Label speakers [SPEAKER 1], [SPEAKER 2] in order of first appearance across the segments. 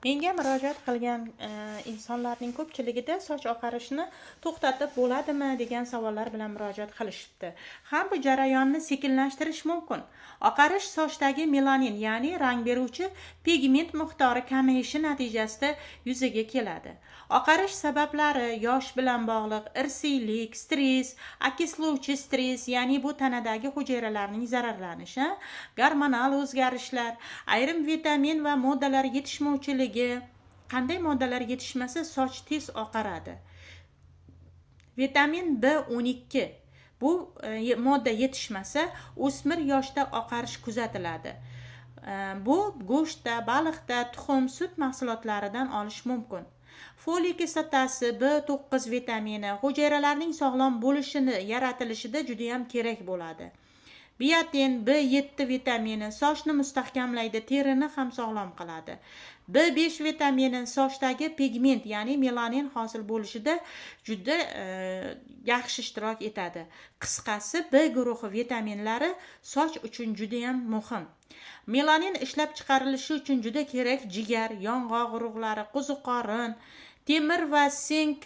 [SPEAKER 1] Menga murojaat qilgan insonlarning ko'pchiligida soch oqarishini to'xtatib bo'ladimi degan savollar bilan murojaat qilishibdi. Ham bu jarayonni sekinlashtirish mumkin. Oqarish sochdagi melanin, ya'ni rang beruvchi pigment miqdori kamayishi natijasida yuzaga keladi. Oqarish sabablari yosh bilan bog'liq, irsiylik, stress, okislovchi stress, ya'ni bu tanadagi hujayralarning zararlanishi, gormonal o'zgarishlar, ayrim vitamin va moddalar yetishmovchiligi. Qanday moddalar yetishmasa soch tez oqaradi? Vitamin B12 bu modda yetishmasa o'smir yoshda oqarish kuzatiladi. Bu go'shtda, baliqda, tuxum, sut mahsulotlaridan olish mumkin. Foliy kislotasi, B9 vitamini hujayralarning sog'lom bo'lishini yaratilishida juda ham kerak bo'ladi. Biotin, B7 vitamini sochni mustahkamlaydi, terini ham sog'lom qiladi. B5 vitamini sochdagi pigment, ya'ni melanin hosil bo'lishida juda yaxshi ishtirok etadi. Qisqasi, B guruhi vitaminlari soch uchun juda ham muhim. Melanin ishlab chiqarilishi uchun juda kerak jigar, yong'oq urug'lari, qo'ziqorin, temir va sink,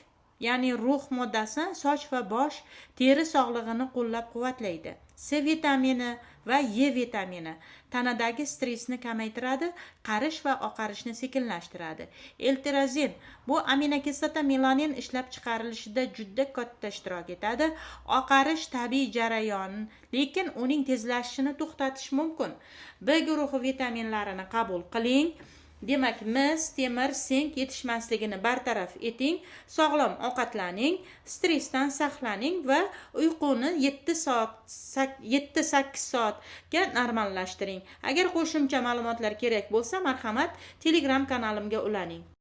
[SPEAKER 1] ya'ni rux moddasi soch va bosh teri sog'lig'ini qo'llab-quvvatlaydi. C vitamini va E vitamini tanadagi stressni kamaytiradi, qarish va oqarishni sekinlashtiradi. L-tirozin bu aminokislota melanin ishlab chiqarilishida juda katta ishtirok etadi. Oqarish tabiiy jarayon, lekin uning tezlashishini to'xtatish mumkin. B guruhi vitaminlarini qabul qiling. Demak, mis, temir, sink yetishmasligini bartaraf eting, sog'lom ovqatlaning, stressdan saqlaning va uyquni 7-8 soatga normallashtiring. Agar qo'shimcha ma'lumotlar kerak bo'lsa, marhamat, Telegram kanalimga ulaning.